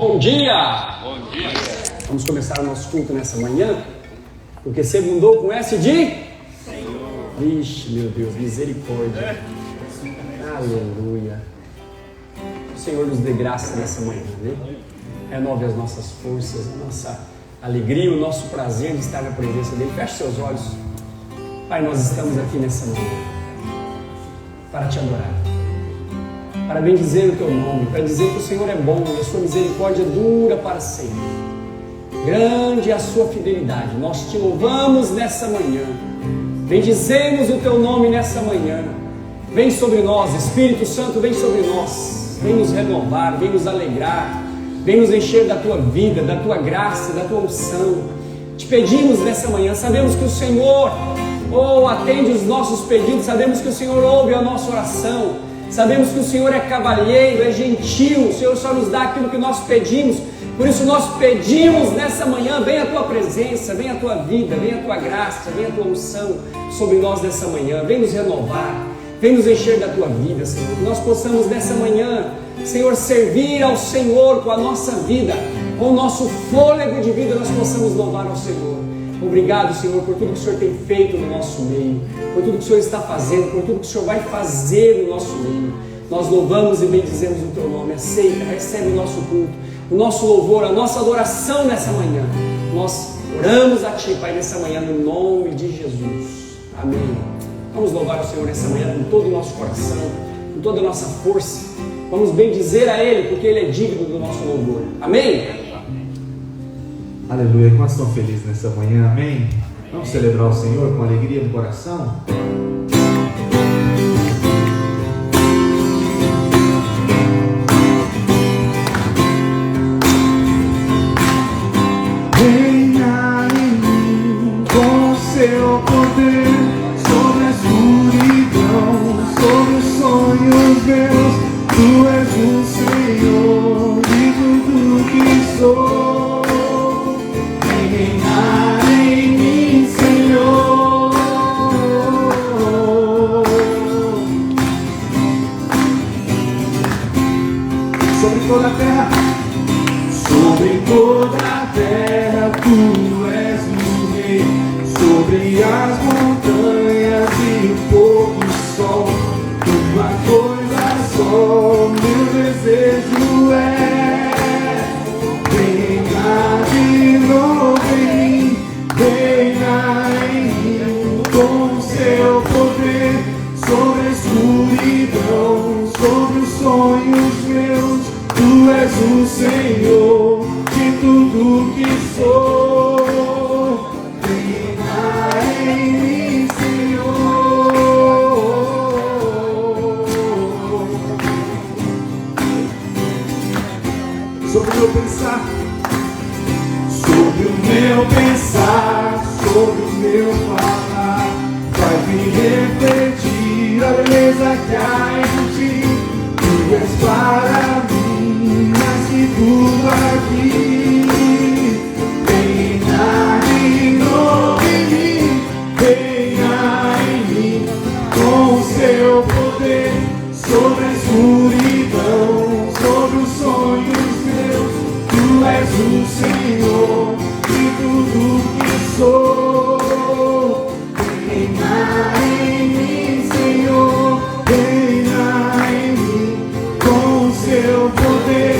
Bom dia! Bom dia! Vamos começar o nosso culto nessa manhã, porque segundou com S de Senhor. Vixe, meu Deus, misericórdia. Aleluia. O Senhor nos dê graça nessa manhã, né? Renove as nossas forças, a nossa alegria, o nosso prazer de estar na presença dEle. Feche seus olhos. Pai, nós estamos aqui nessa manhã para te adorar, para bendizer o teu nome, para dizer que o Senhor é bom e a sua misericórdia dura para sempre. Grande é a sua fidelidade. Nós te louvamos nessa manhã, bendizemos o teu nome nessa manhã. Vem sobre nós, Espírito Santo, vem sobre nós, vem nos renovar, vem nos alegrar, vem nos encher da tua vida, da tua graça, da tua unção. Te pedimos nessa manhã, sabemos que o Senhor atende os nossos pedidos, sabemos que o Senhor ouve a nossa oração. Sabemos que o Senhor é cavalheiro, é gentil, o Senhor só nos dá aquilo que nós pedimos. Por isso nós pedimos nessa manhã, vem a tua presença, vem a tua vida, vem a tua graça, vem a tua unção sobre nós nessa manhã. Vem nos renovar, vem nos encher da tua vida, Senhor. Que nós possamos nessa manhã, Senhor, servir ao Senhor com a nossa vida, com o nosso fôlego de vida, nós possamos louvar ao Senhor. Obrigado, Senhor, por tudo que o Senhor tem feito no nosso meio, por tudo que o Senhor está fazendo, por tudo que o Senhor vai fazer no nosso meio. Nós louvamos e bendizemos o teu nome. Aceita, recebe o nosso culto, o nosso louvor, a nossa adoração nessa manhã. Nós oramos a ti, Pai, nessa manhã, no nome de Jesus. Amém. Vamos louvar o Senhor nessa manhã com todo o nosso coração, com toda a nossa força. Vamos bendizer a Ele, porque Ele é digno do nosso louvor. Amém? Aleluia, quantos estão felizes nessa manhã, amém? Vamos celebrar o Senhor com alegria no coração? Venha em mim com seu poder sobre a escuridão, sobre os sonhos meus. Tu és o Senhor de tudo que sou. Toda a terra, sobre toda a terra, tu és o rei, sobre as montanhas e o pôr do sol, uma coisa só, meu desejo é, venha de novo em mim, venha em mim, com seu poder, sobre a escuridão, sobre os sonhos meus. Tu és o Senhor de tudo que sou. Venha em mim, Senhor. Sobre o meu pensar, sobre o meu pensar, sobre o meu falar, vai me refletir a beleza que há em ti. Tu és para mim tudo aqui, venha de novo em mim, venha em mim, com seu poder, sobre a escuridão, sobre os sonhos meus. Tu és o Senhor de tudo que sou, venha em mim, Senhor, venha em mim, com seu poder,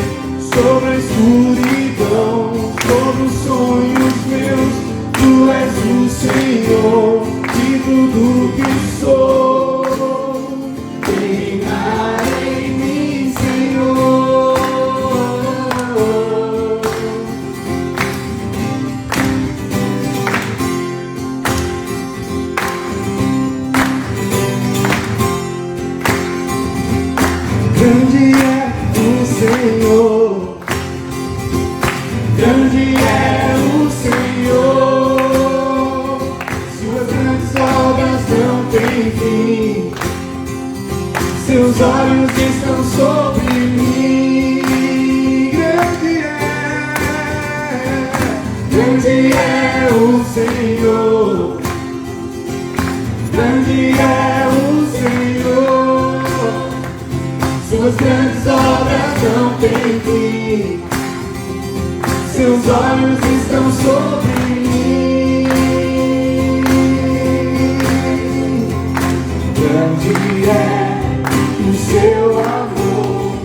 sobre a escuridão, sobre os sonhos meus. Tu és o Senhor de tudo que sou. Venha em mim, Senhor. Grande é o Senhor. Grande é o Senhor, suas grandes obras não têm fim, seus olhos estão sobre mim. Grande é o Senhor, grande é o Senhor, suas grandes obras não têm fim. seus olhos estão sobre mim. Grande é o seu amor,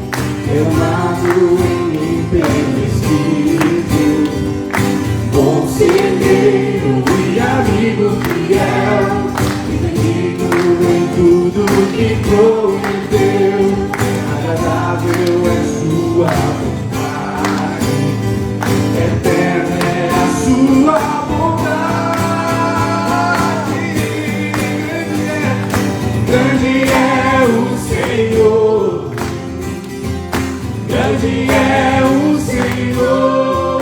derramado em mim pelo Espírito. Conselheiro e amigo fiel, e bendito em tudo que prometeu. Agradável é sua vontade, eterna é a sua bondade. Grande é o Senhor, grande é o Senhor.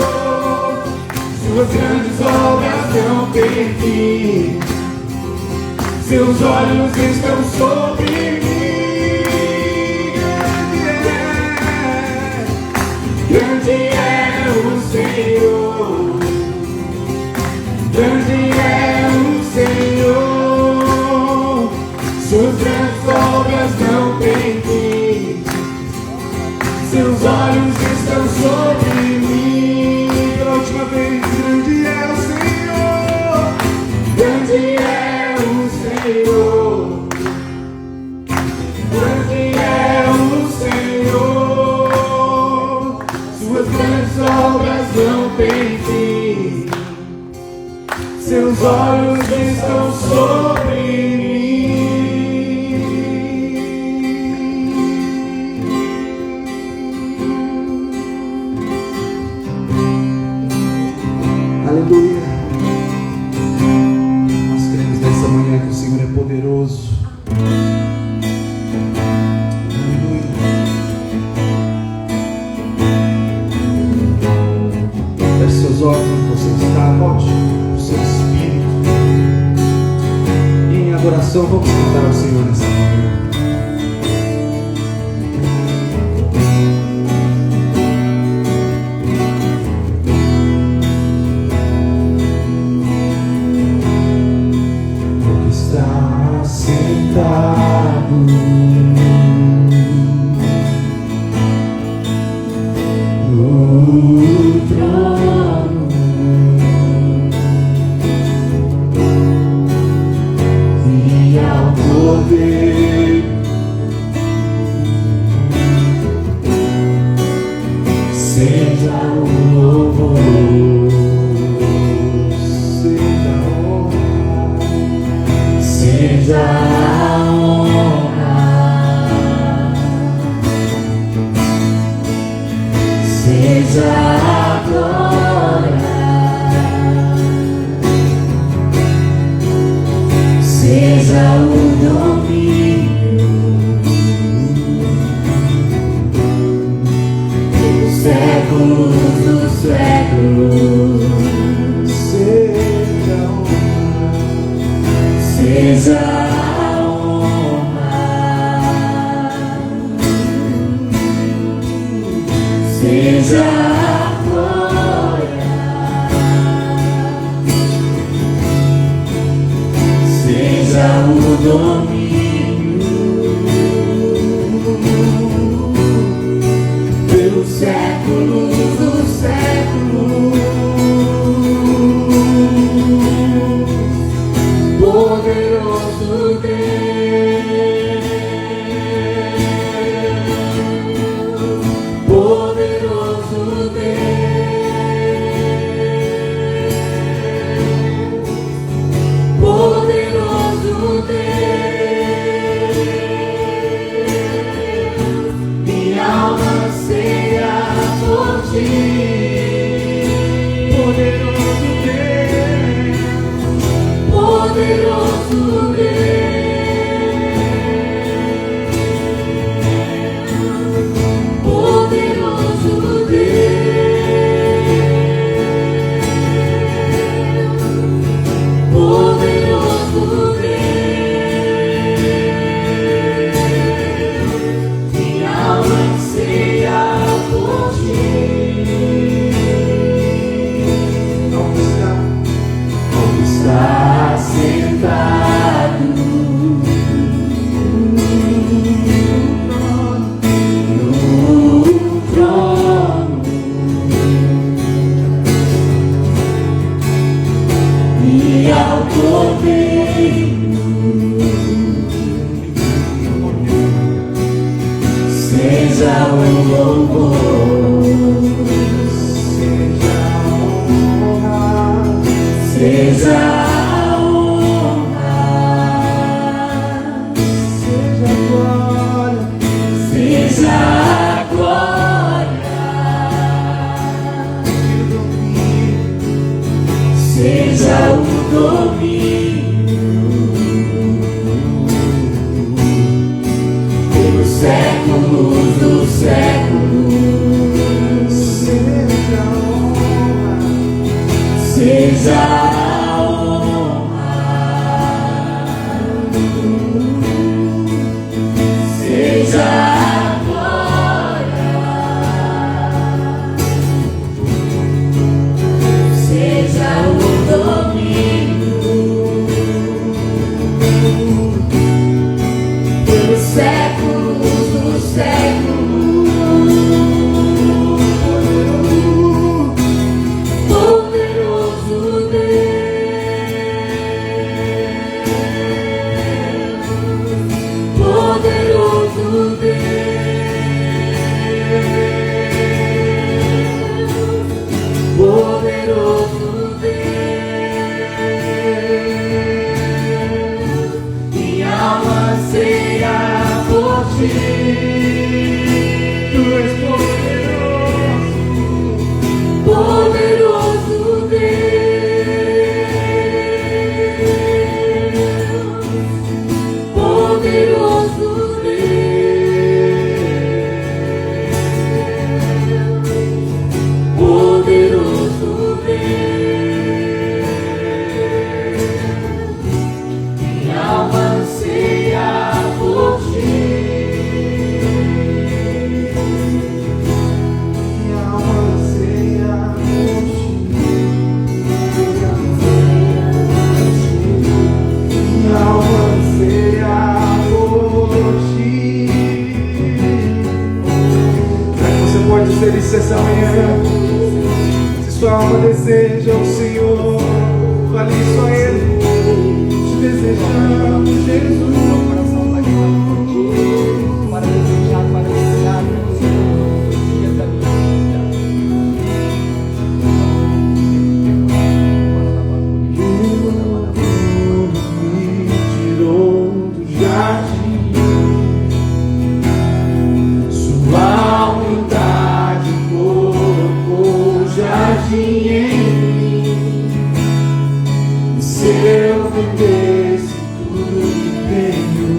Suas grandes obras não têm fim, seus olhos estão sobre mim. Grande é o Senhor, grande é o Senhor. Suas grandes obras não têm fim, seus olhos estão sobre mim. Pela última vez, grande é o Senhor, grande é o Senhor, grande é o Senhor. Suas grandes obras não têm fim, seus olhos estão sobre mim. Aleluia. Nós cremos nessa manhã que o Senhor é poderoso. Aleluia. Feche seus olhos onde você está, volte o seu espírito. E em adoração vamos cantar ao Senhor nessa manhã. No trono e ao poder, seja o louvor, seja a honra, seja a seja a glória, seja o domínio dos séculos dos séculos. Seja a honra, seja a honra, seja a glória, seja o domínio pelos séculos dos séculos. Poderoso Deus, poderoso Deus, poderoso Deus. Cordeiro, seja o louvor, seja a honra, seja a honra, seja a glória, seja a glória, seja o domínio pelos séculos dos séculos, seja a honra, seja a honra, seja a glória, seja o domínio pelos séculos dos séculos. Poderoso Deus, poderoso Deus, poderoso Deus, minha alma anseia por ti. Tu és poderoso, poderoso Deus, poderoso Deus, poderoso Deus, minha alma anseia por ti. Minha alma anseia por ti. Minha alma anseia por ti. Será que você pode dizer isso essa manhã? Se sua alma deseja o Senhor, vale só Ele. Te desejamos, Jesus. Para desejar, para ansiar pelos dias da minha Me tirou do jardim, sua humildade colocou o jardim em mim. E se eu vendesse tudo que tenho,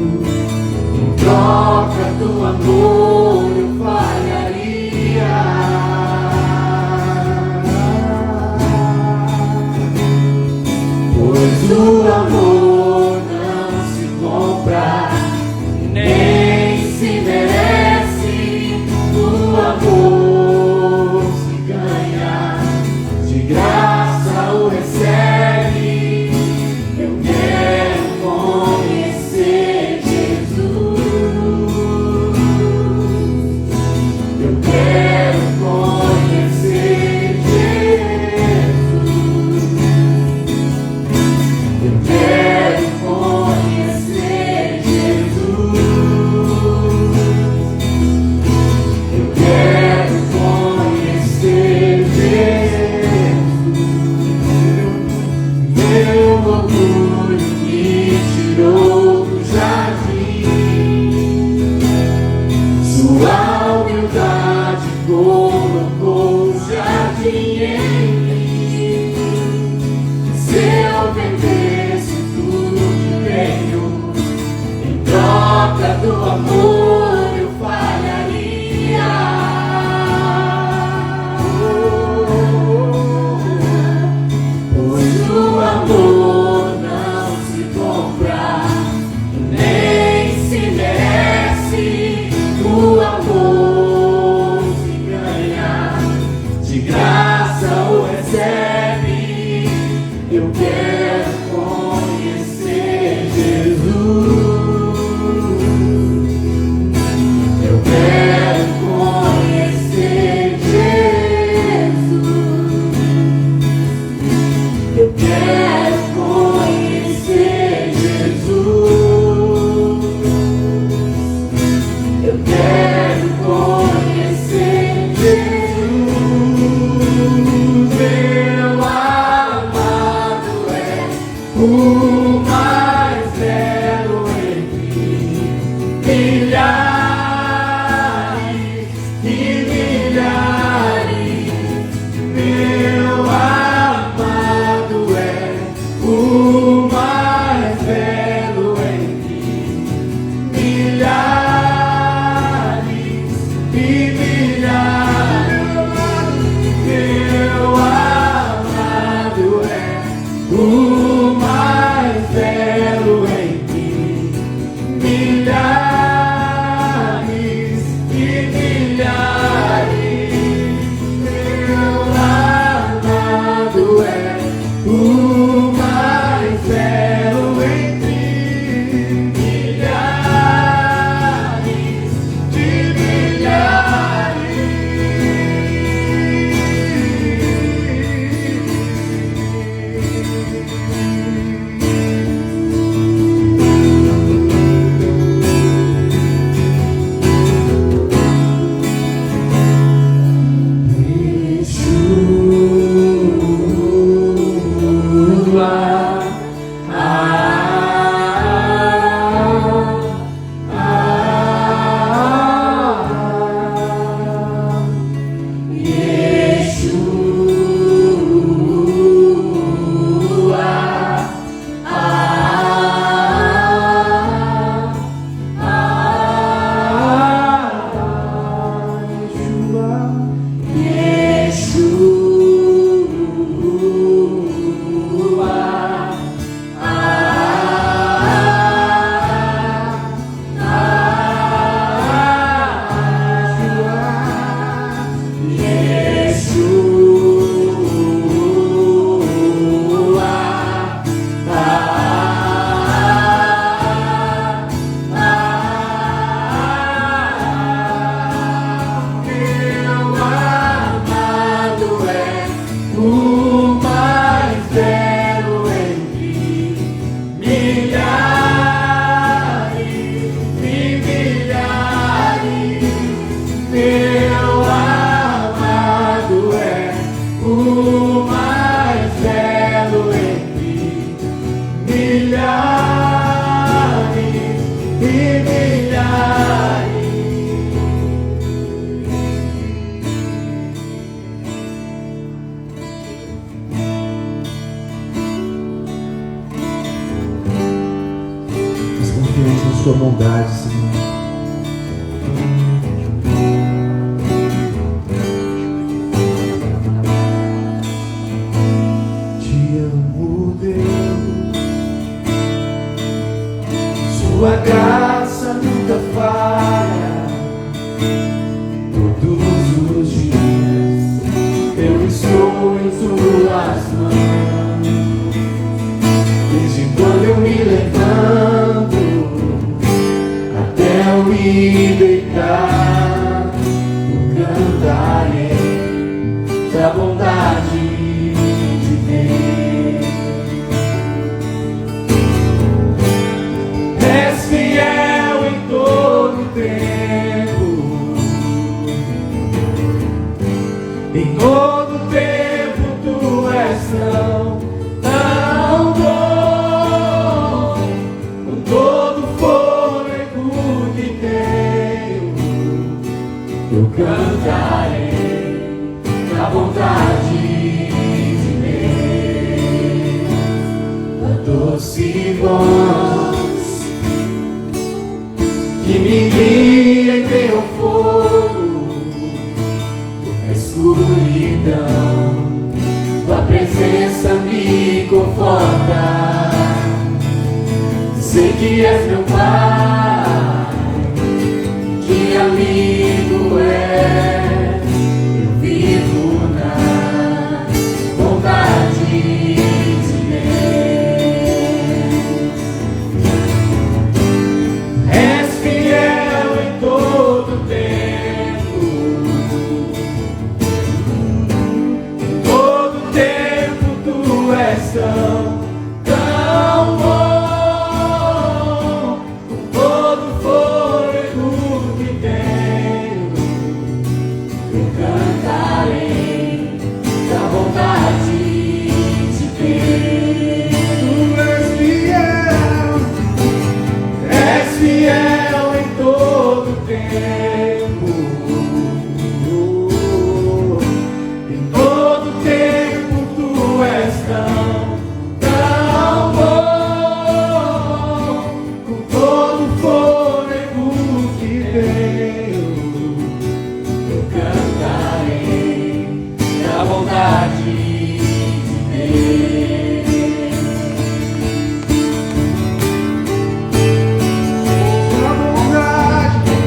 em troca do amor eu falharia. Pois o amor não se compra, nem se merece. O amor se ganha, de graça o recebe. Eu quero conhecer Jesus. Eu quero conhecer Jesus. Eu quero conhecer Jesus. Eu quero conhecer Jesus. Meu orgulho me tirou do jardim, sua humildade colocou o jardim em mim. Se eu vendesse tudo que tenho, em troca do amor eu falharia. Pois o amor não se compra, nem se merece. O amor se ganha, de graça o recebe. Eu quero conhecer Jesus. Eu quero conhecer Jesus. Eu quero conhecer o mais belo entre milhares e milhares. Mas confiante na sua bondade, Senhor. Sua graça nunca falha. Todos os dias eu estou em suas mãos. Desde quando eu me levanto até eu me deitar, eu cantarei da bondade de Deus. És fiel em todo tempo, em todo tempo tu és tão bom, com todo fôlego que tenho, eu cantarei da bondade de Deus, a doce voz que me guia em teu fogo, na escuridão, tua presença me conforta. Sei que és meu Pai, que amigo és, eu vivo na bondade de Deus. És fiel em todo tempo, em todo tempo tu és tão bom, com todo fôlego que tenho, eu cantarei da bondade de Deus. Tu és fiel em todo tempo, em todo tempo tu és tão bom, com todo fôlego que tenho, eu cantarei da bondade de Deus.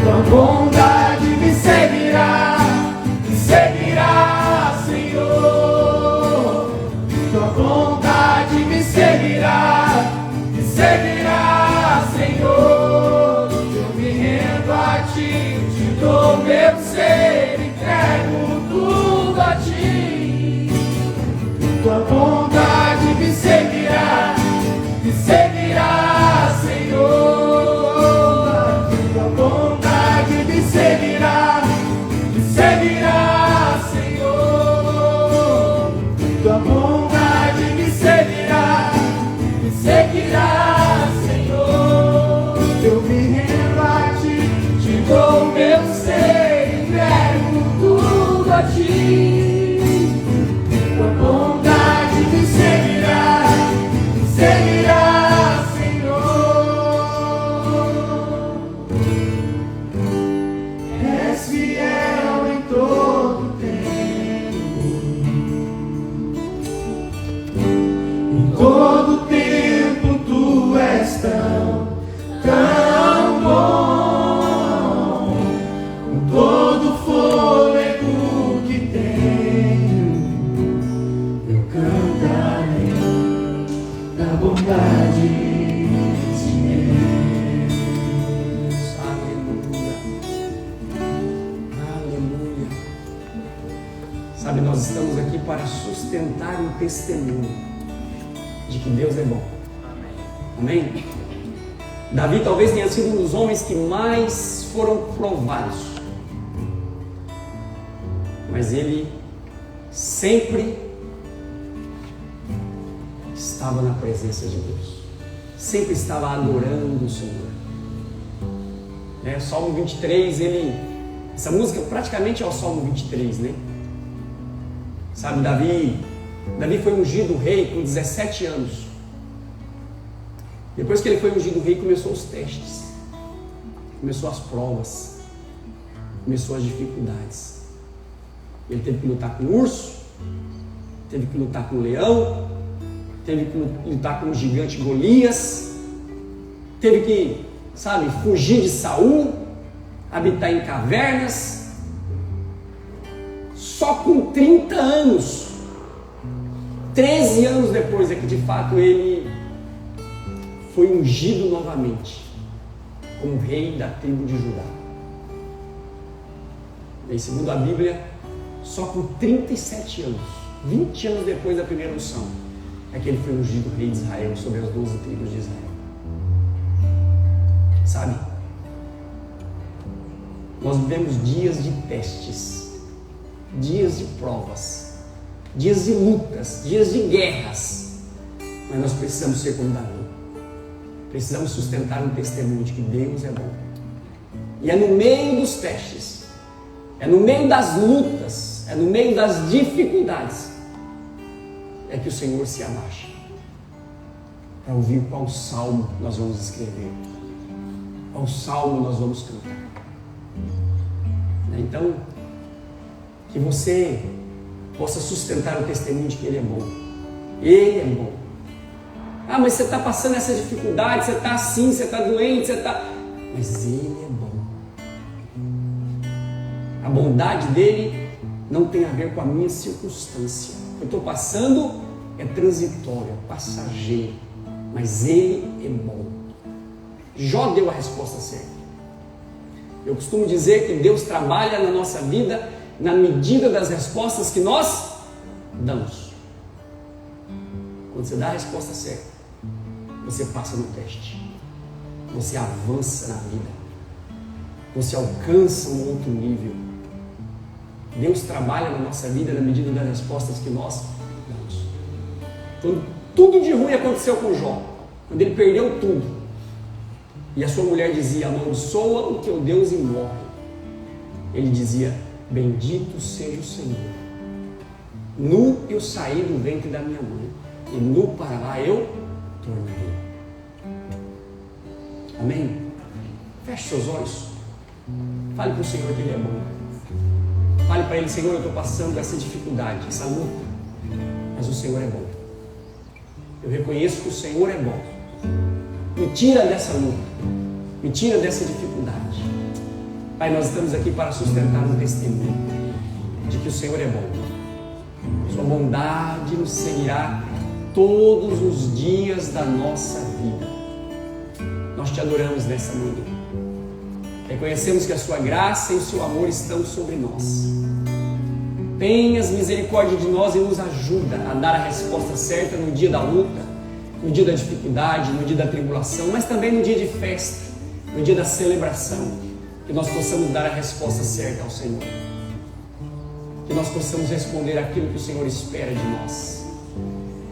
Tua bondade me seguirá, Senhor. Tua bondade me seguirá, Senhor. Eu me rendo a ti, te dou meu ser, entrego tudo a ti. Tua bondade me seguirá, Senhor. Tua bondade me seguirá, Senhor. Tua bondade me seguirá, Senhor. Eu me rendo a ti, te dou meu ser, entrego tudo a ti. Tua bondade me seguirá, Senhor. És fiel em todo tempo, em todo tempo tu és tão bom, com todo fôlego que tenho, eu cantarei da bondade de Deus. Aleluia. Aleluia. Sabe, nós estamos aqui para sustentar um testemunho de que Deus é bom. Amém? Davi talvez tenha sido um dos homens que mais foram provados, mas ele sempre estava na presença de Deus, sempre estava adorando o Senhor. Salmo 23, essa música praticamente é o Salmo 23, né? Sabe, Davi foi ungido rei com 17 anos. Depois que ele foi ungido rei, começou os testes, começou as provas, começou as dificuldades. Ele teve que lutar com o urso, teve que lutar com o leão, teve que lutar com o gigante Golias, teve que, fugir de Saul, habitar em cavernas. Só com 30 anos, 13 anos depois é que de fato ele foi ungido novamente como rei da tribo de Judá. E segundo a Bíblia, só com 37 anos, 20 anos depois da primeira unção, é que ele foi ungido rei de Israel sobre as 12 tribos de Israel. Sabe? Nós vivemos dias de testes, dias de provas, dias de lutas, dias de guerras, mas nós precisamos ser como Davi. Precisamos sustentar um testemunho de que Deus é bom. E é no meio dos testes, é no meio das lutas, é no meio das dificuldades, é que o Senhor se abaixa para ouvir qual salmo nós vamos escrever, qual salmo nós vamos cantar. Então, que você possa sustentar o testemunho de que Ele é bom. Ele é bom. Ah, mas você está passando essa dificuldade, você está assim, você está doente, Mas Ele é bom. A bondade dEle não tem a ver com a minha circunstância. O que eu estou passando é transitório, é passageiro, mas Ele é bom. Jó deu a resposta certa. Eu costumo dizer que Deus trabalha na nossa vida na medida das respostas que nós damos. Quando você dá a resposta certa, você passa no teste, você avança na vida, você alcança um outro nível. Deus trabalha na nossa vida na medida das respostas que nós damos. Quando tudo de ruim aconteceu com Jó, quando ele perdeu tudo, e a sua mulher dizia: amaldiçoa o teu Deus e morre, ele dizia: bendito seja o Senhor. Nu eu saí do ventre da minha mãe, e nu para lá eu tornarei. Amém? Feche seus olhos. Fale para o Senhor que Ele é bom. Fale para Ele: Senhor, eu estou passando essa dificuldade, essa luta, mas o Senhor é bom. Eu reconheço que o Senhor é bom. Me tira dessa luta, me tira dessa dificuldade. Pai, nós estamos aqui para sustentar um testemunho de que o Senhor é bom. Sua bondade nos seguirá todos os dias da nossa vida. Nós te adoramos nessa manhã. Reconhecemos que a sua graça e o seu amor estão sobre nós. Tenhas misericórdia de nós e nos ajuda a dar a resposta certa no dia da luta, no dia da dificuldade, no dia da tribulação, mas também no dia de festa, no dia da celebração, que nós possamos dar a resposta certa ao Senhor, que nós possamos responder aquilo que o Senhor espera de nós,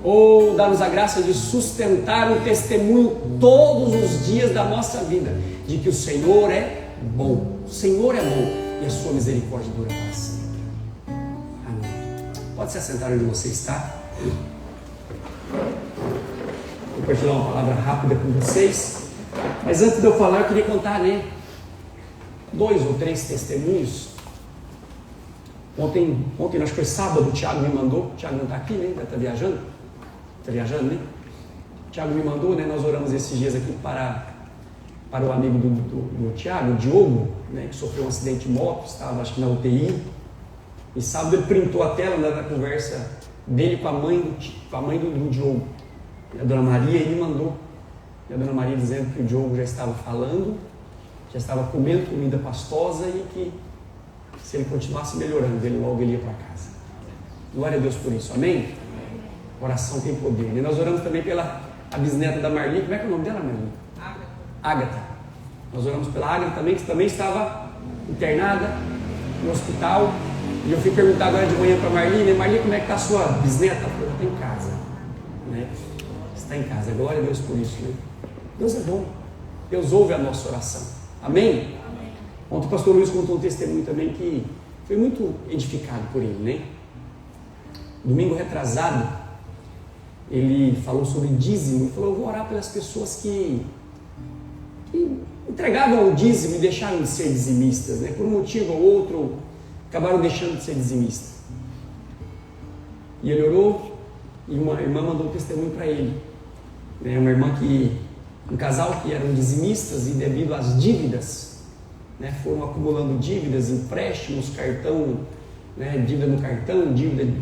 ou dar-nos a graça de sustentar um testemunho todos os dias da nossa vida, de que o Senhor é bom, o Senhor é bom e a sua misericórdia dura para sempre. Amém. Pode se assentar onde você está. Vou compartilhar uma palavra rápida com vocês, mas antes de eu falar, eu queria contar, 2 ou 3 testemunhos. Ontem, acho que foi sábado, o Tiago me mandou. O Tiago não está aqui, né? Está viajando? Está viajando, né? O Tiago me mandou, nós oramos esses dias aqui para o amigo do Tiago, o Diogo, que sofreu um acidente de moto, estava acho que na UTI. E sábado ele printou a tela da conversa dele com a mãe do Diogo. E a dona Maria, ele mandou. E a dona Maria dizendo que o Diogo já estava falando, já estava comendo comida pastosa e que se ele continuasse melhorando, ele logo ia para casa. Glória a Deus por isso, amém? Oração tem poder. E nós oramos também pela a bisneta da Marli. Como é que é o nome dela, Marli? Ágata. Nós oramos pela Ágata também, que também estava internada no hospital. E eu fui perguntar agora de manhã para Marli, Marli, como é que está a sua bisneta? Ela falou, está em casa, né? Está em casa, glória a Deus por isso, né? Deus é bom, Deus ouve a nossa oração, amém? Ontem o pastor Luiz contou um testemunho também que foi muito edificado por ele, né? Domingo retrasado, ele falou sobre dízimo, e falou, eu vou orar pelas pessoas que entregavam o dízimo e deixaram de ser dizimistas, né? Por um motivo ou outro, acabaram deixando de ser dizimistas. E ele orou, e uma irmã mandou um testemunho para ele, né? Um casal que eram dizimistas e devido às dívidas, né? Foram acumulando dívidas, empréstimos, cartão, né? Dívida no cartão, dívida de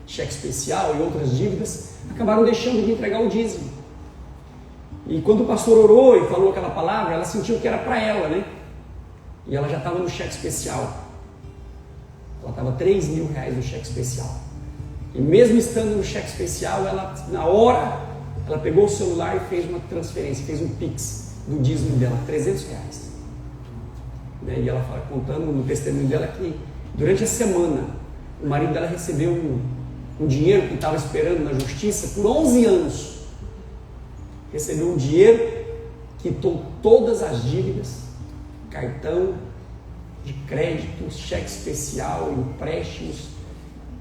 cheque especial e outras dívidas, acabaram deixando de entregar o dízimo. E quando o pastor orou e falou aquela palavra, ela sentiu que era para ela, né? E ela já estava no cheque especial. Ela estava R$3.000 no cheque especial. E mesmo estando no cheque especial, ela, na hora, ela pegou o celular e fez uma transferência, fez um Pix do dízimo dela, R$300. Né? E ela fala, contando no testemunho dela, que durante a semana, o marido dela recebeu um dinheiro que estava esperando na justiça por 11 anos. Recebeu um dinheiro, quitou todas as dívidas, cartão de crédito, cheque especial, empréstimos,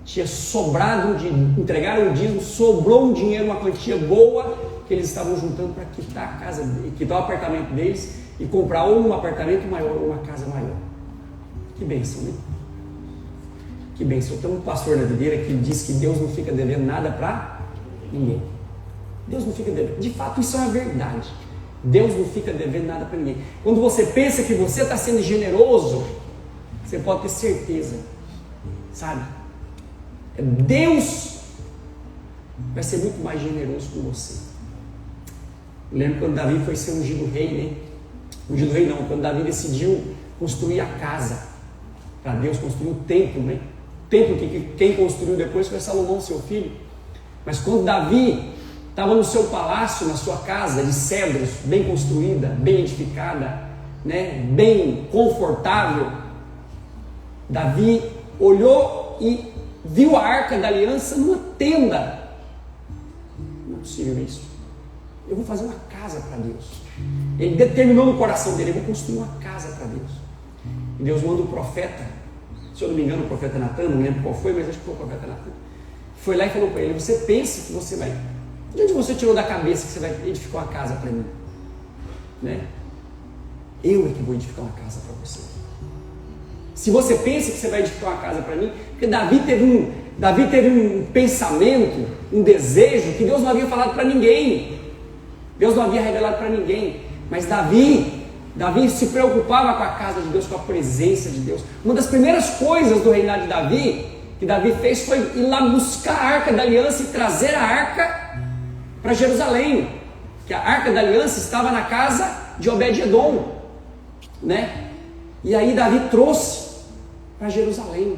tinha sobrado, entregaram o dízimo, sobrou um dinheiro, uma quantia boa, que eles estavam juntando para quitar a casa, quitar o apartamento deles e comprar ou um apartamento maior ou uma casa maior. Que bênção, né? Que bênção. Tem um pastor na videira que diz que Deus não fica devendo nada para ninguém. Deus não fica devendo. De fato, isso é uma verdade. Deus não fica devendo nada para ninguém. Quando você pensa que você está sendo generoso, você pode ter certeza, sabe? Deus vai ser muito mais generoso com você. Lembro quando Davi foi ser ungido rei, né? Ungido rei não, quando Davi decidiu construir a casa para Deus, construir o templo, né? O templo que quem construiu depois foi Salomão, seu filho. Mas quando Davi estava no seu palácio, na sua casa de cedros, bem construída, bem edificada, né? Bem confortável, Davi olhou e viu a Arca da Aliança numa tenda. Não é possível isso. Eu vou fazer uma casa para Deus. Ele determinou no coração dele, eu vou construir uma casa para Deus. E Deus manda o profeta, se eu não me engano o profeta Natan, não lembro qual foi, mas acho que foi o profeta Natan. Foi lá e falou para ele, você pensa que você vai... De onde você tirou da cabeça que você vai edificar uma casa para mim? Né? Eu é que vou edificar uma casa para você. Se você pensa que você vai edificar uma casa para mim, porque Davi teve um pensamento, um desejo que Deus não havia falado para ninguém. Deus não havia revelado para ninguém. Mas Davi se preocupava com a casa de Deus, com a presença de Deus. Uma das primeiras coisas do reinado de Davi, que Davi fez, foi ir lá buscar a Arca da Aliança e trazer a Arca para Jerusalém. Que a Arca da Aliança estava na casa de Obed-Edom, né? E aí Davi trouxe para Jerusalém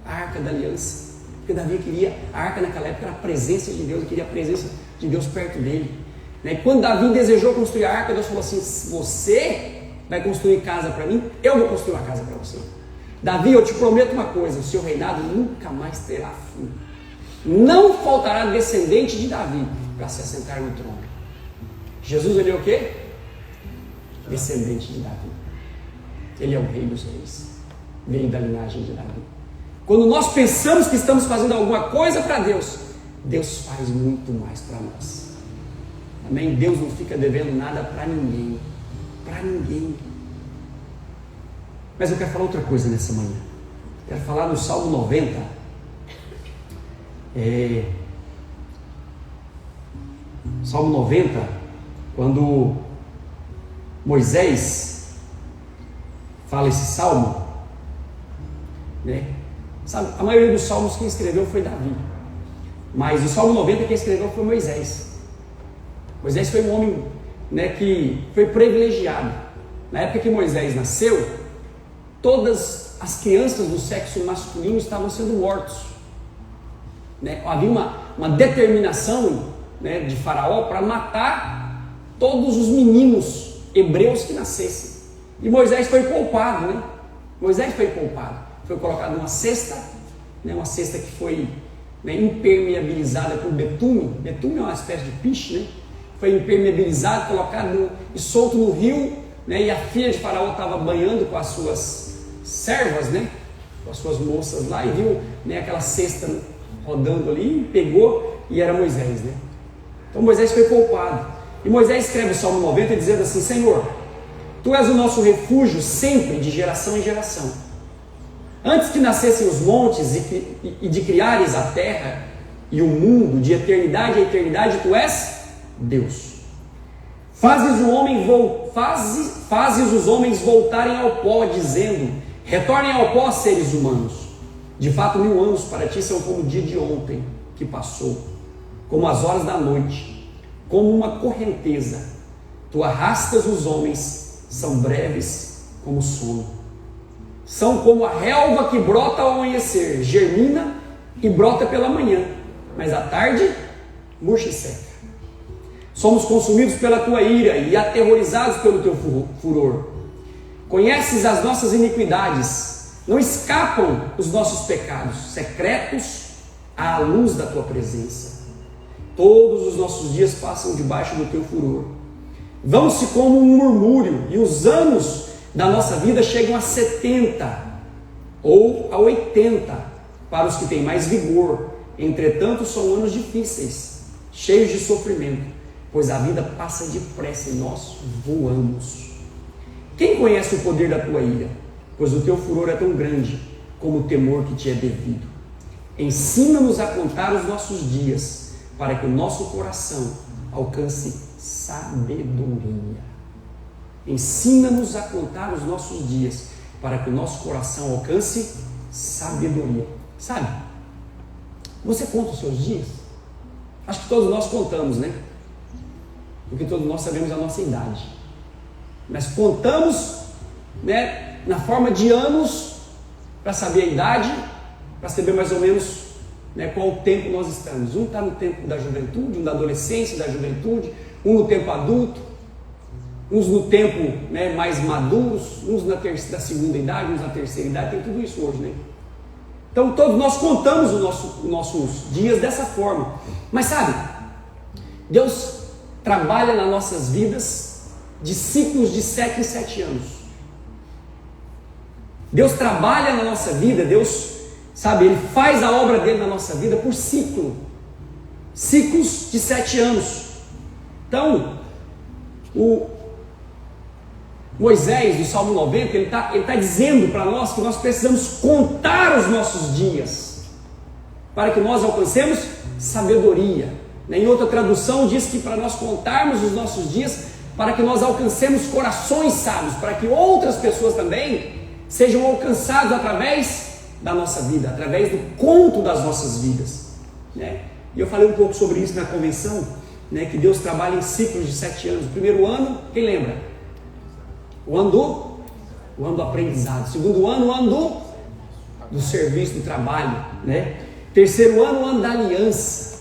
a Arca da Aliança, porque Davi queria, a Arca naquela época era a presença de Deus, ele queria a presença de Deus perto dele, né? E quando Davi desejou construir a Arca, Deus falou assim, você vai construir casa para mim, eu vou construir uma casa para você. Davi, eu te prometo uma coisa, o seu reinado nunca mais terá fim, não faltará descendente de Davi para se assentar no trono. Jesus, ele é o quê? Descendente de Davi. Ele é o rei dos reis, veio da linhagem de Davi. Quando nós pensamos que estamos fazendo alguma coisa para Deus, Deus faz muito mais para nós. Amém? Deus não fica devendo nada para ninguém. Para ninguém. Mas eu quero falar outra coisa nessa manhã. Quero falar no Salmo 90. Salmo 90, quando Moisés fala esse salmo, né? Sabe, a maioria dos salmos quem escreveu foi Davi, mas o Salmo 90 quem escreveu foi Moisés. Moisés foi um homem, né, que foi privilegiado. Na época que Moisés nasceu, todas as crianças do sexo masculino estavam sendo mortos, né? Havia uma determinação, né, de Faraó para matar todos os meninos hebreus que nascessem. E Moisés foi poupado, né? Moisés foi poupado. foi colocado numa cesta, né, uma cesta que foi, né, impermeabilizada por betume. Betume é uma espécie de piche, né? Foi impermeabilizado, colocado e solto no rio, né, e a filha de Faraó estava banhando com as suas servas, né, com as suas moças lá, e viu, né, aquela cesta rodando ali, pegou, e era Moisés, né? Então Moisés foi poupado. E Moisés escreve o Salmo 90 dizendo assim: Senhor, Tu és o nosso refúgio sempre, de geração em geração. Antes que nascessem os montes e de criares a terra e o mundo, de eternidade a eternidade, Tu és Deus. Fazes os homens voltarem ao pó, dizendo: retornem ao pó, seres humanos. De fato, 1000 anos para Ti são como o dia de ontem que passou, como as horas da noite, como uma correnteza. Tu arrastas os homens, são breves como o sono. São como a relva que brota ao amanhecer, germina e brota pela manhã, mas à tarde murcha e seca. Somos consumidos pela Tua ira e aterrorizados pelo Teu furor. Conheces as nossas iniquidades, não escapam os nossos pecados secretos à luz da Tua presença. Todos os nossos dias passam debaixo do Teu furor. Vão-se como um murmúrio, e os anos da nossa vida chegam a 70 ou a 80 para os que têm mais vigor. Entretanto, são anos difíceis, cheios de sofrimento, pois a vida passa depressa e nós voamos. Quem conhece o poder da Tua ira? Pois o Teu furor é tão grande como o temor que Te é devido. Ensina-nos a contar os nossos dias, para que o nosso coração alcance sabedoria. Ensina-nos a contar os nossos dias, para que o nosso coração alcance sabedoria. Sabe? Você conta os seus dias? Acho que todos nós contamos, né? Porque todos nós sabemos a nossa idade. Mas contamos, né, na forma de anos, para saber a idade, para saber mais ou menos, né, qual o tempo nós estamos. Um está no tempo da juventude, um da adolescência, da juventude, um no tempo adulto, uns no tempo, né, mais maduros, uns da segunda idade, uns na terceira idade. Tem tudo isso hoje, né? Então todos nós contamos os nossos dias dessa forma. Mas sabe, Deus trabalha nas nossas vidas de ciclos de 7 em 7 anos. Deus trabalha na nossa vida, Deus, sabe, Ele faz a obra dele na nossa vida por ciclos de 7 anos. Então, o Moisés, do Salmo 90, ele tá dizendo para nós que nós precisamos contar os nossos dias, para que nós alcancemos sabedoria. Em outra tradução diz que para nós contarmos os nossos dias, para que nós alcancemos corações sábios, para que outras pessoas também sejam alcançadas através da nossa vida, através do conto das nossas vidas, né? E eu falei um pouco sobre isso na convenção, né, que Deus trabalha em ciclos de 7 anos. O primeiro ano, quem lembra? O ano do aprendizado. Segundo ano, o ano do serviço, do trabalho, né? Terceiro ano, o ano da aliança.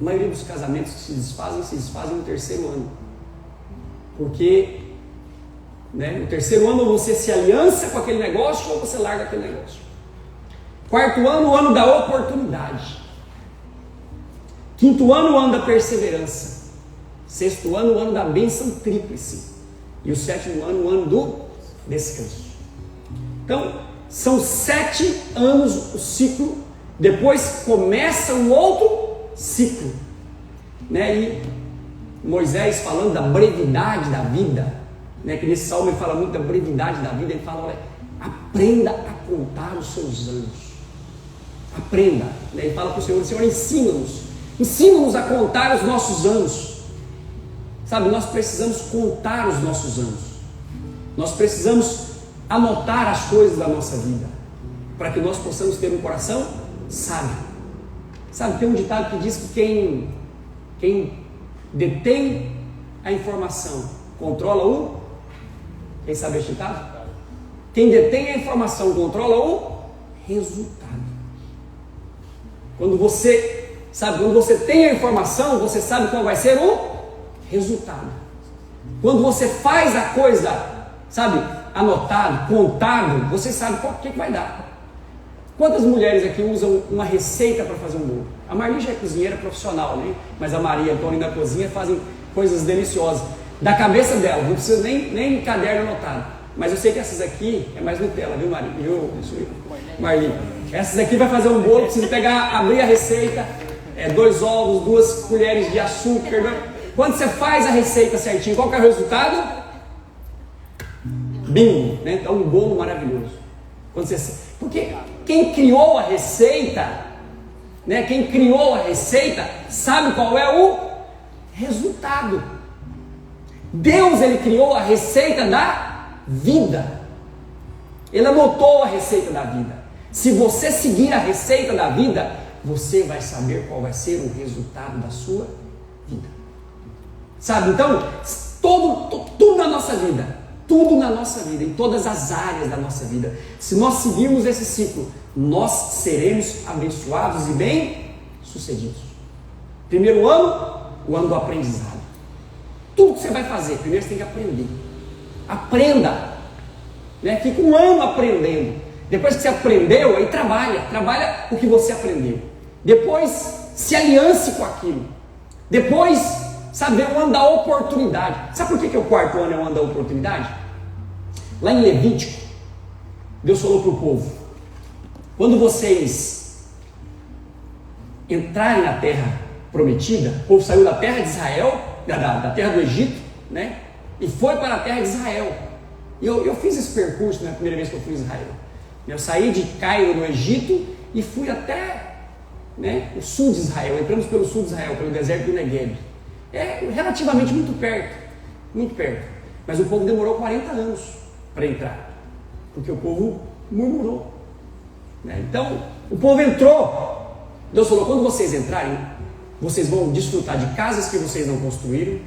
A maioria dos casamentos que se desfazem no terceiro ano. Porque, né, no terceiro ano você se aliança com aquele negócio ou você larga aquele negócio. Quarto ano, o ano da oportunidade. Quinto ano, o ano da perseverança. Sexto ano, o ano da bênção tríplice. E o sétimo ano, o ano do descanso. Então, são 7 anos o ciclo. Depois começa um outro ciclo, né? E Moisés falando da brevidade da vida, né? Que nesse salmo ele fala muito da brevidade da vida. Ele fala: olha, aprenda a contar os seus anos. Aprenda, né? Ele fala para o Senhor: Senhor, ensina-nos a contar os nossos anos. Sabe, nós precisamos contar os nossos anos. Nós precisamos anotar as coisas da nossa vida, para que nós possamos ter um coração sábio. Sabe, tem um ditado que diz que quem detém a informação controla quem sabe esse ditado? Quem detém a informação controla o resultado. Quando você tem a informação, você sabe qual vai ser o resultado. Quando você faz a coisa, sabe, anotado, contado, você sabe o que vai dar. Quantas mulheres aqui usam uma receita para fazer um bolo? A Marli já é cozinheira profissional, né? Mas a Maria e a Antônia na cozinha fazem coisas deliciosas. Da cabeça dela, não precisa nem caderno anotado. Mas eu sei que essas aqui é mais Nutella, viu, Maria? Viu, Marli? Essas aqui vai fazer um bolo, precisa pegar, abrir a receita, 2 ovos, 2 colheres de açúcar. Quando você faz a receita certinho, qual que é o resultado? Bingo, né? Então um bolo maravilhoso. Porque quem criou a receita, né? Quem criou a receita sabe qual é o resultado. Deus, ele criou a receita da vida. Ele anotou a receita da vida. Se você seguir a receita da vida, você vai saber qual vai ser o resultado da sua vida. Sabe? Então, tudo na nossa vida, em todas as áreas da nossa vida, se nós seguirmos esse ciclo, nós seremos abençoados e bem-sucedidos. Primeiro ano, o ano do aprendizado. Tudo que você vai fazer, primeiro você tem que aprender. Aprenda, né? Fica um ano aprendendo. Depois que você aprendeu, aí trabalha o que você aprendeu. Depois se aliance com aquilo. Depois, sabe, é o ano da oportunidade. Sabe por que o quarto ano é o ano da oportunidade? Lá em Levítico, Deus falou para o povo: quando vocês entrarem na terra prometida, o povo saiu da terra de Israel, da terra do Egito, né? E foi para a terra de Israel. E eu fiz esse percurso na primeira vez que eu fui a Israel. Eu saí de Cairo, no Egito, e fui até, né, o sul de Israel. Entramos pelo sul de Israel, pelo deserto do Negueb. É relativamente muito perto. Mas o povo demorou 40 anos para entrar, porque o povo murmurou, né? Então, o povo entrou. Deus falou: quando vocês entrarem, vocês vão desfrutar de casas que vocês não construíram,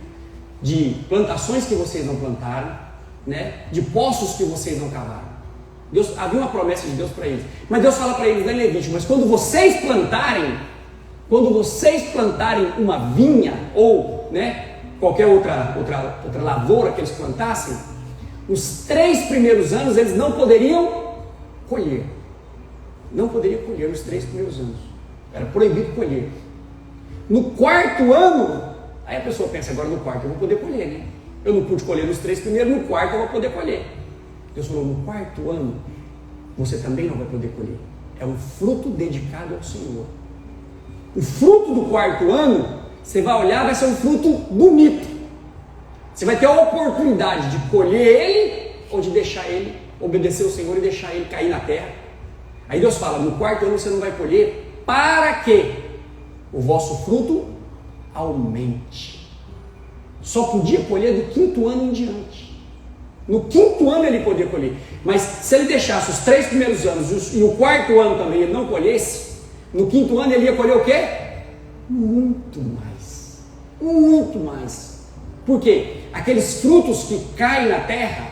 de plantações que vocês não plantaram, né? De poços que vocês não cavaram. Havia uma promessa de Deus para eles. Mas Deus fala para eles lá em Levítico: mas quando vocês plantarem uma vinha, ou, né, qualquer outra lavoura que eles plantassem, os 3 primeiros anos eles não poderiam colher. Não poderiam colher nos 3 primeiros anos. Era proibido colher. No 4º ano, aí a pessoa pensa: agora no 4º eu vou poder colher, né? Eu não pude colher nos 3 primeiros, no 4º eu vou poder colher. Deus falou: no 4º ano você também não vai poder colher. É um fruto dedicado ao Senhor. O fruto do 4º ano, você vai olhar, vai ser um fruto bonito. Você vai ter a oportunidade de colher ele, ou de deixar ele, obedecer ao Senhor e deixar ele cair na terra. Aí Deus fala: no 4º ano você não vai colher, para que o vosso fruto aumente. Só podia colher do 5º ano em diante. No 5º ano ele podia colher. Mas se ele deixasse os 3 primeiros anos e o 4º ano também ele não colhesse, no 5º ano ele ia colher o quê? Muito mais. Muito mais. Por quê? Aqueles frutos que caem na terra,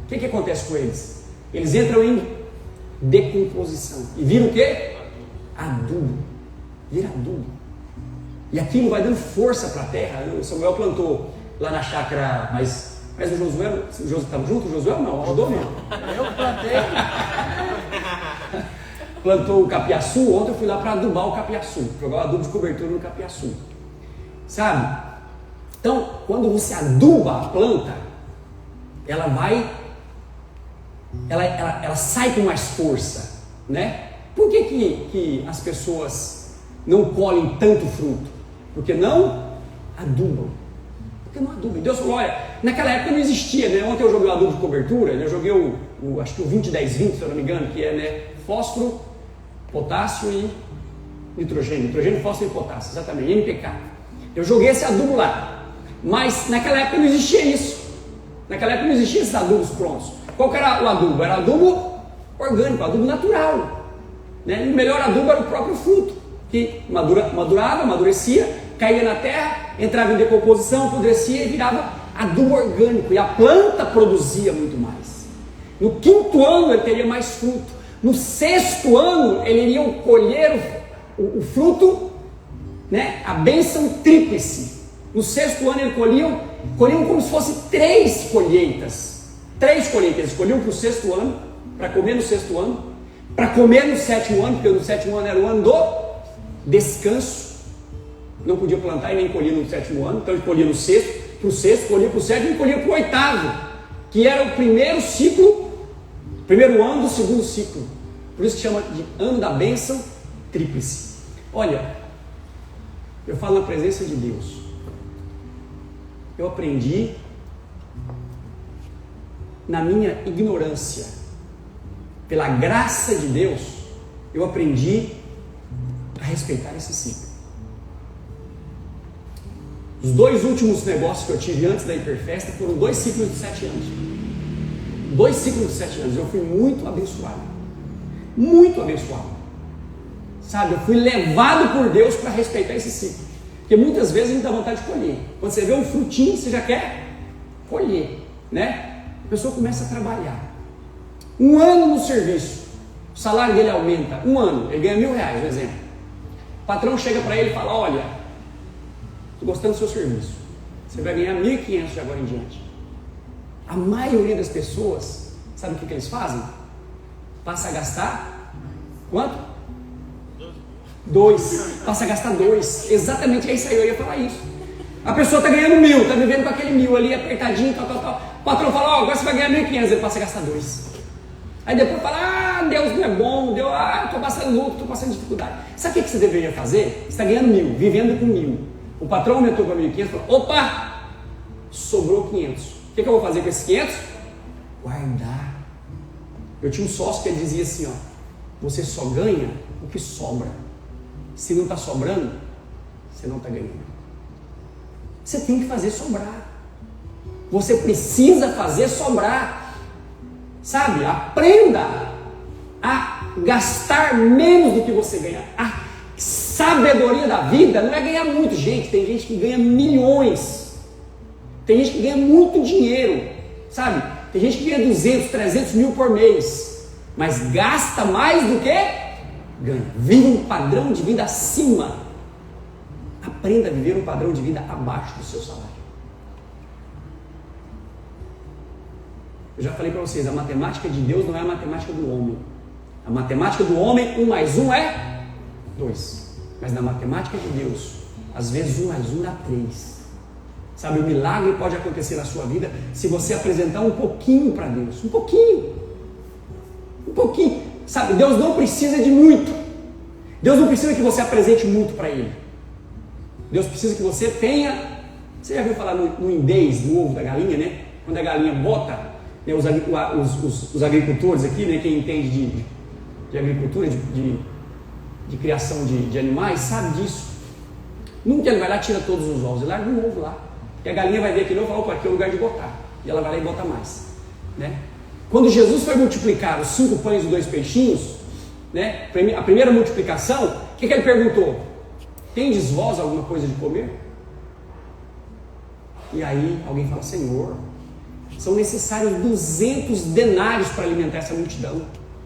o que acontece com eles? Eles entram em decomposição. E viram o quê? Adubo. Vira adubo. E aquilo vai dando força para a terra. O Samuel plantou lá na chácara, mas o Josué estava junto? O Josué não? Ajudou não? Eu plantei. Plantou o capiaçu. Ontem eu fui lá para adubar o capiaçu, jogar o adubo de cobertura no capiaçu. Sabe? Então, quando você aduba a planta, ela sai com mais força, né? Por que as pessoas não colhem tanto fruto? Porque não adubam. Porque não adubam. Deus falou: olha, naquela época não existia, né? Ontem eu joguei o adubo de cobertura, eu joguei acho que o 20-10-20, se eu não me engano, que é, né, fósforo, potássio e nitrogênio. Nitrogênio, fósforo e potássio, exatamente, NPK. Eu joguei esse adubo lá. Mas naquela época não existia isso. Naquela época não existia esses adubos prontos. Qual que era o adubo? Era adubo orgânico, adubo natural, né? E o melhor adubo era o próprio fruto, que madurava, amadurecia, caía na terra, entrava em decomposição, apodrecia e virava adubo orgânico. E a planta produzia muito mais. No 5º ano ele teria mais fruto. No 6º ano ele iria colher o fruto, né? A bênção tríplice. No 6º ano eles colhiam como se fosse 3 colheitas. 3 colheitas. Eles escolhiam para o 6º ano, para comer no 6º ano, para comer no 7º ano, porque no 7º ano era o ano do descanso. Não podia plantar e nem colher no 7º ano, então ele colhia no 6º, para o 6º, colhia para o 7º e colhia para o 8º, que era o primeiro ciclo, primeiro ano do 2º ciclo. Por isso que chama de ano da bênção tríplice. Olha, eu falo na presença de Deus. Eu aprendi na minha ignorância, pela graça de Deus, eu aprendi a respeitar esse ciclo. Os 2 últimos negócios que eu tive antes da Hiperfesta foram 2 ciclos de 7 anos. 2 ciclos de 7 anos. Eu fui muito abençoado. Muito abençoado. Sabe, eu fui levado por Deus para respeitar esse ciclo. Porque muitas vezes a gente dá vontade de colher. Quando você vê um frutinho, você já quer colher, né? A pessoa começa a trabalhar. 1 ano no serviço, o salário dele aumenta. 1 ano, ele ganha R$1.000, por exemplo. O patrão chega para ele e fala: olha, estou gostando do seu serviço, você vai ganhar R$1.500 de agora em diante. A maioria das pessoas, sabe o que eles fazem? Passa a gastar quanto? 2. Passa a gastar 2. Exatamente, é isso aí, eu ia falar isso. A pessoa está ganhando 1.000, está vivendo com aquele 1.000 ali apertadinho, tal. O patrão fala: ó, agora você vai ganhar R$1.500, ele passa a gastar 2. Aí depois fala: ah, Deus não é bom, Deus, estou passando luto, estou passando dificuldade. Sabe o que você deveria fazer? Você está ganhando 1.000, vivendo com 1.000. O patrão aumentou para 1.500, falou: opa, sobrou 500. O que eu vou fazer com esses 500? Guardar. Eu tinha um sócio que ele dizia assim: ó, você só ganha o que sobra. Se não está sobrando, você não está ganhando. Você tem que fazer sobrar. Você precisa fazer sobrar. Sabe? Aprenda a gastar menos do que você ganha. A sabedoria da vida não é ganhar muito. Gente, tem gente que ganha milhões. Tem gente que ganha muito dinheiro. Sabe? Tem gente que ganha 200, 300 mil por mês. Mas gasta mais do que ganha. Vive um padrão de vida acima. Aprenda a viver um padrão de vida abaixo do seu salário. Eu já falei para vocês, a matemática de Deus não é a matemática do homem. A matemática do homem, 1 mais 1 é 2. Mas na matemática de Deus, às vezes 1 mais 1 dá 3. Sabe, o milagre pode acontecer na sua vida se você apresentar um pouquinho para Deus. Um pouquinho. Um pouquinho. Sabe, Deus não precisa de muito. Deus não precisa que você apresente muito para Ele. Deus precisa que você tenha... Você já viu falar no indês, no ovo da galinha, né? Quando a galinha bota, né, os agricultores aqui, né, quem entende de agricultura, de criação de animais, sabe disso. Nunca ele vai lá e tira todos os ovos, ele larga um ovo lá. E a galinha vai ver aquele ovo e fala: opa, aqui é o lugar de botar. E ela vai lá e bota mais, né? Quando Jesus foi multiplicar os 5 pães e 2 peixinhos, né, a primeira multiplicação, o que ele perguntou? Tendes vós alguma coisa de comer? E aí alguém fala: Senhor, são necessários 200 denários para alimentar essa multidão.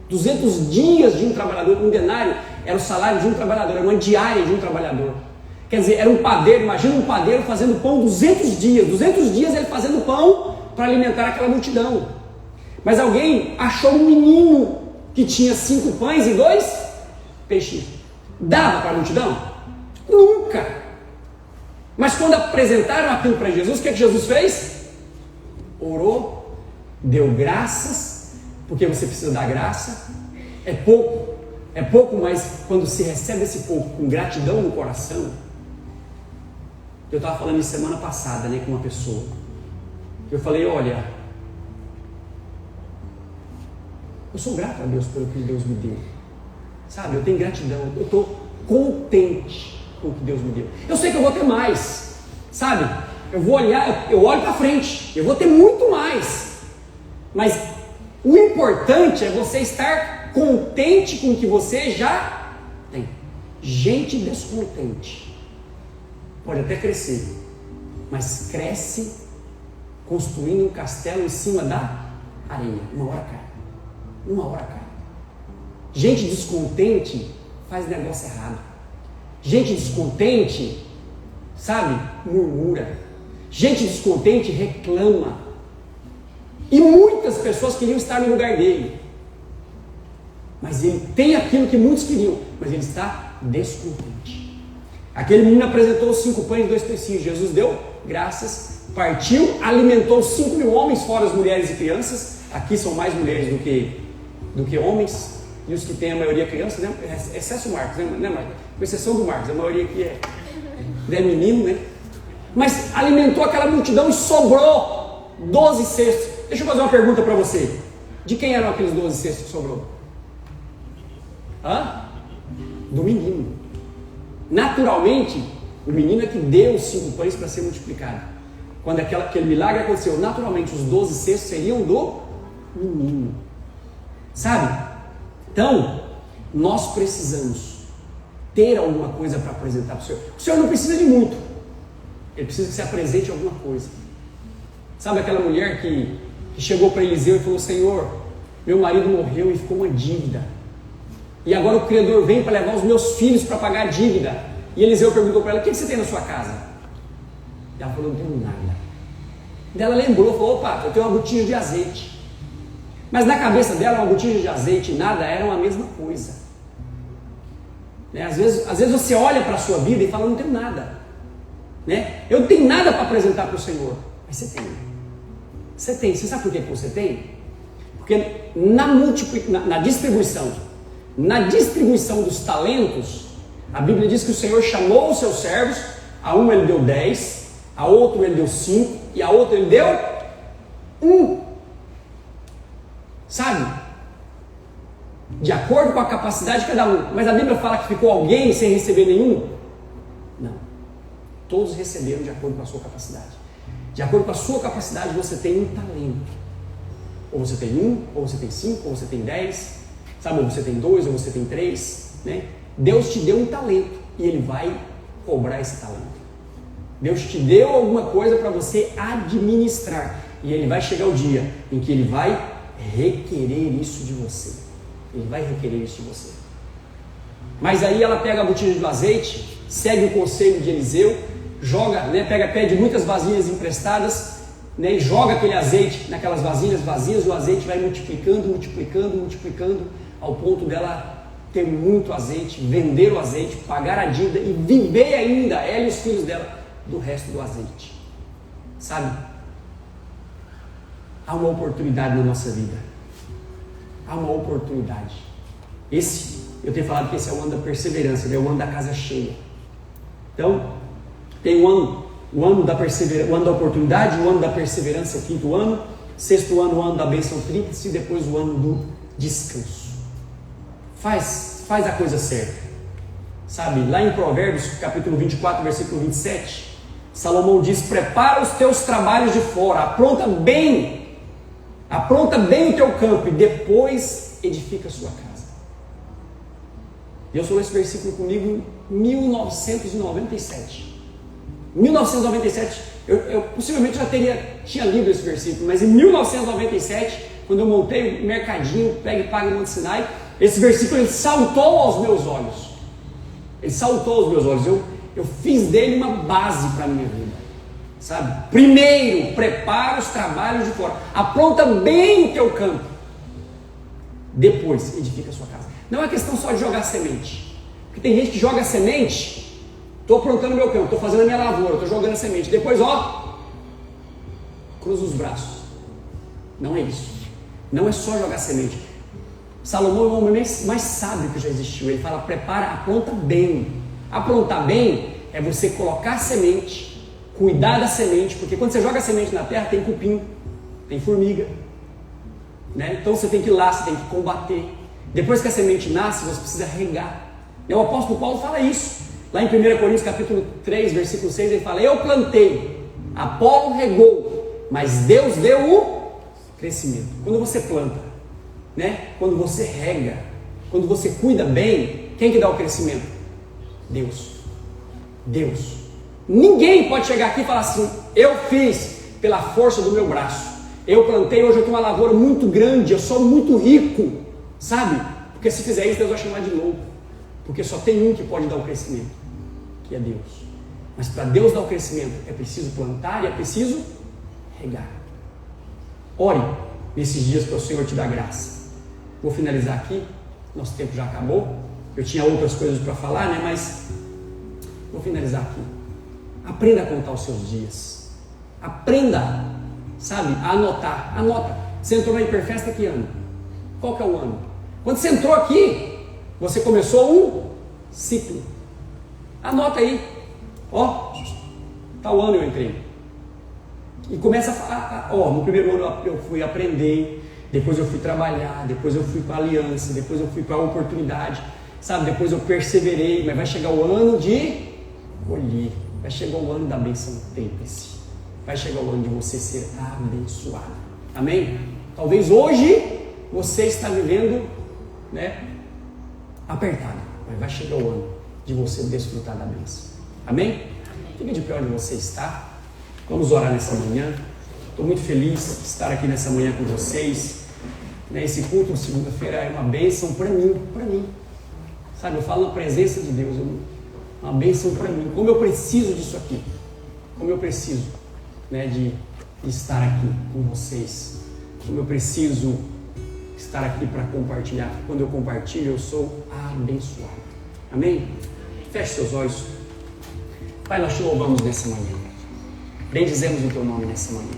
200 dias de um trabalhador. Um denário era o salário de um trabalhador, era uma diária de um trabalhador. Quer dizer, era um padeiro. Imagina um padeiro fazendo pão 200 dias. 200 dias ele fazendo pão para alimentar aquela multidão. Mas alguém achou um menino que tinha 5 pães e 2 peixes. Dava para a multidão? Nunca. Mas quando apresentaram aquilo para Jesus, o que Jesus fez? Orou, deu graças, porque você precisa dar graça. É pouco, mas quando se recebe esse pouco com gratidão no coração. Eu estava falando isso semana passada, né, com uma pessoa. Eu falei: olha, eu sou grato a Deus pelo que Deus me deu. Sabe, eu tenho gratidão, eu estou contente com o que Deus me deu. Eu sei que eu vou ter mais, sabe? Eu vou olhar, eu olho para frente, eu vou ter muito mais. Mas o importante é você estar contente com o que você já tem. Gente descontente pode até crescer, mas cresce construindo um castelo em cima da areia. Uma hora cai. Gente descontente faz negócio errado. Gente descontente, sabe, murmura. Gente descontente reclama. E muitas pessoas queriam estar no lugar dele. Mas ele tem aquilo que muitos queriam, mas ele está descontente. Aquele menino apresentou os 5 pães e 2 peixinhos. Jesus deu graças, partiu, alimentou 5.000 homens, fora as mulheres e crianças. Aqui são mais mulheres do que homens, e os que têm a maioria crianças, né? Excesso Marcos, né, Marcos? Com exceção do Marcos, a maioria aqui é menino, né? Mas alimentou aquela multidão e sobrou 12 cestos. Deixa eu fazer uma pergunta para você. De quem eram aqueles 12 cestos que sobrou? Do menino. Naturalmente, o menino é que deu os 5 pães para ser multiplicado. Quando aquele milagre aconteceu, naturalmente os 12 cestos seriam do menino. Sabe? Então, nós precisamos ter alguma coisa para apresentar para o Senhor. O Senhor não precisa de muito. Ele precisa que você apresente alguma coisa. Sabe aquela mulher que chegou para Eliseu e falou: Senhor, meu marido morreu e ficou uma dívida. E agora o credor vem para levar os meus filhos para pagar a dívida. E Eliseu perguntou para ela: o que você tem na sua casa? E ela falou: não tenho nada. E ela lembrou, falou: opa, eu tenho uma botija de azeite. Mas na cabeça dela, uma botija de azeite e nada eram a mesma coisa. Né? Às vezes você olha para a sua vida e fala: não tenho nada. Né? Eu não tenho nada para apresentar para o Senhor. Mas você tem. Você tem. Você sabe por que você tem? Porque na distribuição dos talentos, a Bíblia diz que o Senhor chamou os seus servos. A um ele deu 10, a outro ele deu 5 e a outro ele deu 1. Sabe? De acordo com a capacidade de cada um. Mas a Bíblia fala que ficou alguém sem receber nenhum? Não. Todos receberam de acordo com a sua capacidade. De acordo com a sua capacidade, você tem um talento. Ou você tem 1, ou você tem 5, ou você tem 10, sabe? Ou você tem 2, ou você tem 3, né? Deus te deu um talento e Ele vai cobrar esse talento. Deus te deu alguma coisa para você administrar e Ele vai chegar o dia em que Ele vai requerer isso de você. Ele vai requerer isso de você. Mas aí ela pega a botija do azeite, segue o conselho de Eliseu, joga, né, pede muitas vasilhas emprestadas, né, e joga aquele azeite naquelas vasilhas vazias. O azeite vai multiplicando ao ponto dela ter muito azeite, vender o azeite, pagar a dívida e viver ainda, ela e os filhos dela, do resto do azeite. Sabe? Há uma oportunidade na nossa vida. Há uma oportunidade. Eu tenho falado que esse é o ano da perseverança, é o ano da casa cheia. Então, tem o ano da perseverança, o ano da oportunidade, o ano da perseverança, o 5º ano, 6º ano, o ano da bênção tríplice, e depois o ano do descanso. Faz a coisa certa. Sabe, lá em Provérbios, capítulo 24, versículo 27, Salomão diz: prepara os teus trabalhos de fora, apronta bem o teu campo e depois edifica a sua casa. Deus falou esse versículo comigo em 1997. Em 1997, eu possivelmente já tinha lido esse versículo, mas em 1997, quando eu montei o mercadinho, Pega e Paga em Monte Sinai, esse versículo ele saltou aos meus olhos. Eu fiz dele uma base para a minha vida. Sabe? Primeiro, prepara os trabalhos de fora. Apronta bem o teu campo. Depois, edifica a sua casa. Não é questão só de jogar semente. Porque tem gente que joga semente. Estou aprontando meu campo, estou fazendo a minha lavoura, estou jogando a semente. Depois, cruza os braços. Não é isso. Não é só jogar semente. Salomão é o homem mais sábio que já existiu. Ele fala: prepara, apronta bem. Aprontar bem é você colocar a semente, cuidar da semente, porque quando você joga a semente na terra tem cupim, tem formiga, né? Então você tem que ir lá, você tem que combater. Depois que a semente nasce, você precisa regar. E o apóstolo Paulo fala isso. Lá em 1 Coríntios capítulo 3, versículo 6, ele fala: eu plantei, Apolo regou, mas Deus deu o crescimento. Quando você planta, né? Quando você rega, quando você cuida bem, quem que dá o crescimento? Deus. Ninguém pode chegar aqui e falar assim: eu fiz pela força do meu braço, eu plantei, hoje eu tenho uma lavoura muito grande, eu sou muito rico, sabe? Porque se fizer isso, Deus vai chamar de louco, porque só tem um que pode dar o crescimento, que é Deus. Mas para Deus dar o crescimento é preciso plantar e é preciso regar. Ore nesses dias para o Senhor te dar graça. Vou finalizar aqui, nosso tempo já acabou. Eu tinha outras coisas para falar, né? Mas vou finalizar aqui. Aprenda a contar os seus dias. Aprenda, sabe, a anotar. Anota. Você entrou na Hiperfesta que ano? Qual que é o ano? Quando você entrou aqui, você começou um ciclo. Anota aí. Ó, tal ano eu entrei. E começa no primeiro ano eu fui aprender, depois eu fui trabalhar, depois eu fui para a aliança, depois eu fui para a oportunidade, sabe? Depois eu perseverei, mas vai chegar o ano de colher, vai chegar o ano da bênção tríplice, vai chegar o ano de você ser abençoado. Amém? Talvez hoje você está vivendo, né, apertado, mas vai chegar o ano de você desfrutar da bênção. Amém? Fica de pé onde você está. Vamos orar nessa manhã. Estou muito feliz de estar aqui nessa manhã com vocês. Esse culto de segunda-feira é uma bênção para mim. Sabe, eu falo na presença de Deus, uma bênção para mim. Como eu preciso disso aqui. Como eu preciso, né, de estar aqui com vocês. Como eu preciso estar aqui para compartilhar. Quando eu compartilho, eu sou abençoado. Amém? Feche seus olhos. Pai, nós te louvamos nessa manhã. Bendizemos o teu nome nessa manhã.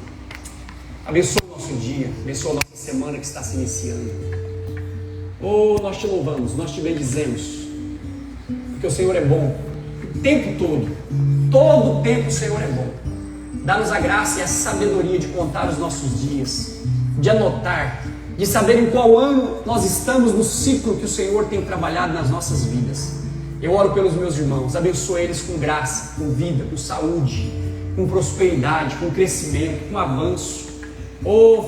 Abençoa o nosso dia, abençoa a nossa semana que está se iniciando. Nós te louvamos, nós te bendizemos, porque o Senhor é bom, o tempo todo o tempo o Senhor é bom. Dá-nos a graça e a sabedoria de contar os nossos dias, de anotar, de saber em qual ano nós estamos no ciclo que o Senhor tem trabalhado nas nossas vidas. Eu oro pelos meus irmãos, abençoa eles com graça, com vida, com saúde, com prosperidade, com crescimento, com avanço.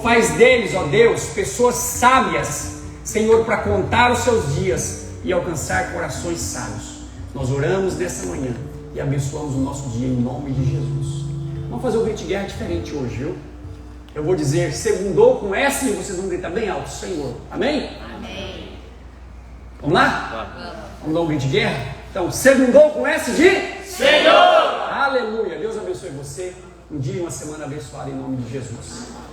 Faz deles, ó Deus, pessoas sábias, Senhor, para contar os seus dias e alcançar corações sábios. Nós oramos nessa manhã e abençoamos o nosso dia em nome de Jesus. Vamos fazer um grito de guerra diferente hoje, viu? Eu vou dizer segundou com S e vocês vão gritar bem alto, Senhor. Amém? Amém. Vamos lá? Vamos dar um grito de guerra? Então, segundou com S de Senhor! Aleluia! Deus abençoe você. Um dia e uma semana abençoada em nome de Jesus.